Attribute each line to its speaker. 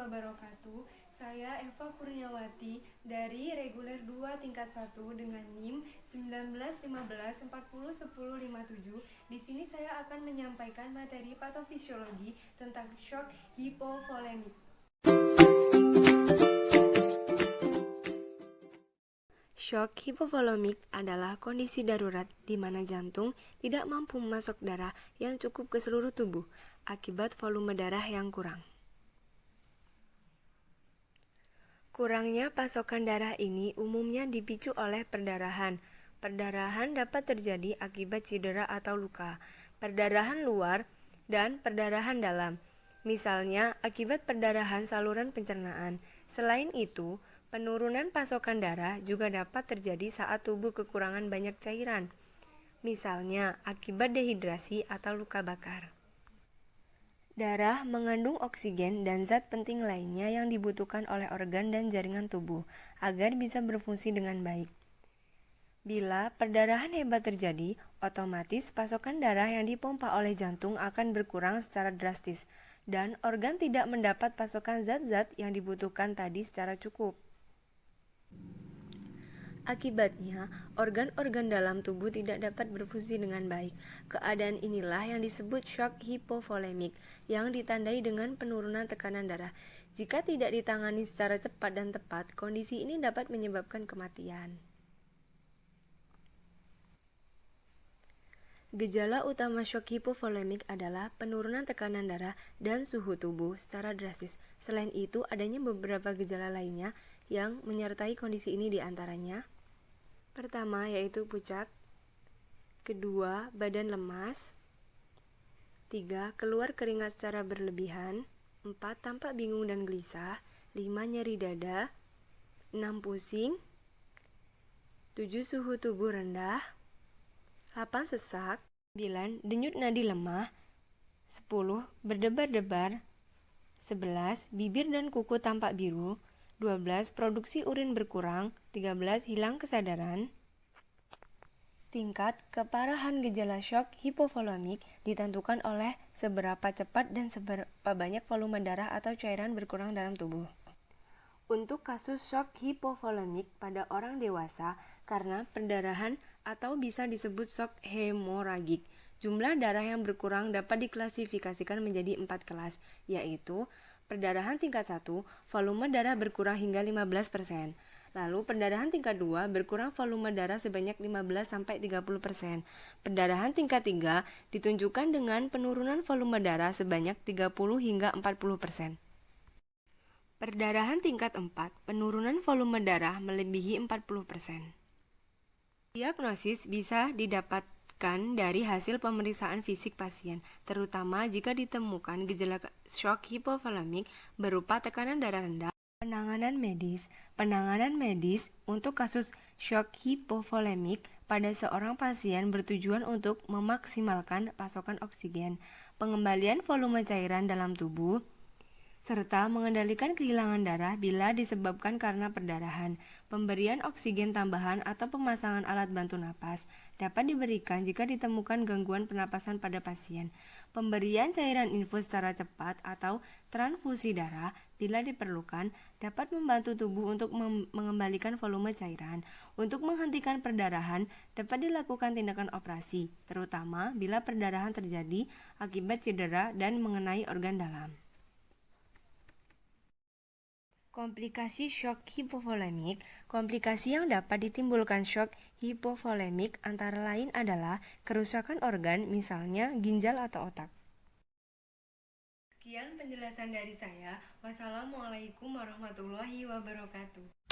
Speaker 1: wabarakatuh. Saya Eva Kurniawati dari Reguler 2 tingkat 1 dengan NIM 1915401057. Di sini saya akan menyampaikan materi patofisiologi tentang shock hipovolemik. Shock hipovolemik adalah kondisi darurat di mana jantung tidak mampu memasok darah yang cukup ke seluruh tubuh akibat volume darah yang kurang. Kurangnya pasokan darah ini umumnya dipicu oleh perdarahan. Perdarahan dapat terjadi akibat cedera atau luka, perdarahan luar, dan perdarahan dalam. Misalnya akibat perdarahan saluran pencernaan. Selain itu, penurunan pasokan darah juga dapat terjadi saat tubuh kekurangan banyak cairan. Misalnya akibat dehidrasi atau luka bakar. Darah mengandung oksigen dan zat penting lainnya yang dibutuhkan oleh organ dan jaringan tubuh agar bisa berfungsi dengan baik. Bila perdarahan hebat terjadi, otomatis pasokan darah yang dipompa oleh jantung akan berkurang secara drastis dan organ tidak mendapat pasokan zat-zat yang dibutuhkan tadi secara cukup. Akibatnya, organ-organ dalam tubuh tidak dapat berfungsi dengan baik. Keadaan inilah yang disebut shock hipovolemik, yang ditandai dengan penurunan tekanan darah. Jika tidak ditangani secara cepat dan tepat, kondisi ini dapat menyebabkan kematian. Gejala utama shock hipovolemik adalah penurunan tekanan darah dan suhu tubuh secara drastis. Selain itu, adanya beberapa gejala lainnya yang menyertai kondisi ini diantaranya. Pertama yaitu pucat, kedua badan lemas, 3 keluar keringat secara berlebihan, 4 tampak bingung dan gelisah, 5 nyeri dada, 6 pusing, 7 suhu tubuh rendah, 8 sesak, 9 denyut nadi lemah, 10 berdebar-debar, 11 bibir dan kuku tampak biru, 12 produksi urin berkurang, 13 hilang kesadaran. Tingkat keparahan gejala shock hipovolemik ditentukan oleh seberapa cepat dan seberapa banyak volume darah atau cairan berkurang dalam tubuh. Untuk kasus shock hipovolemik pada orang dewasa karena perdarahan atau bisa disebut shock hemoragik, jumlah darah yang berkurang dapat diklasifikasikan menjadi 4 kelas, yaitu perdarahan tingkat 1, volume darah berkurang hingga 15%. Lalu perdarahan tingkat 2 berkurang volume darah sebanyak 15-30%. Perdarahan tingkat 3 ditunjukkan dengan penurunan volume darah sebanyak 30 hingga 40%. Perdarahan tingkat 4, penurunan volume darah melebihi 40%. Diagnosis bisa didapatkan dari hasil pemeriksaan fisik pasien, terutama jika ditemukan gejala shock hipovolemik berupa tekanan darah rendah. Penanganan medis untuk kasus shock hipovolemik pada seorang pasien bertujuan untuk memaksimalkan pasokan oksigen, pengembalian volume cairan dalam tubuh, serta mengendalikan kehilangan darah bila disebabkan karena perdarahan. Pemberian oksigen tambahan atau pemasangan alat bantu napas dapat diberikan jika ditemukan gangguan pernapasan pada pasien. Pemberian cairan infus secara cepat atau transfusi darah bila diperlukan dapat membantu tubuh untuk mengembalikan volume cairan. Untuk menghentikan perdarahan dapat dilakukan tindakan operasi, terutama bila perdarahan terjadi akibat cedera dan mengenai organ dalam. Komplikasi shock hipovolemik. Komplikasi yang dapat ditimbulkan shock hipovolemik antara lain adalah kerusakan organ, misalnya ginjal atau otak. Sekian penjelasan dari saya. Wassalamualaikum warahmatullahi wabarakatuh.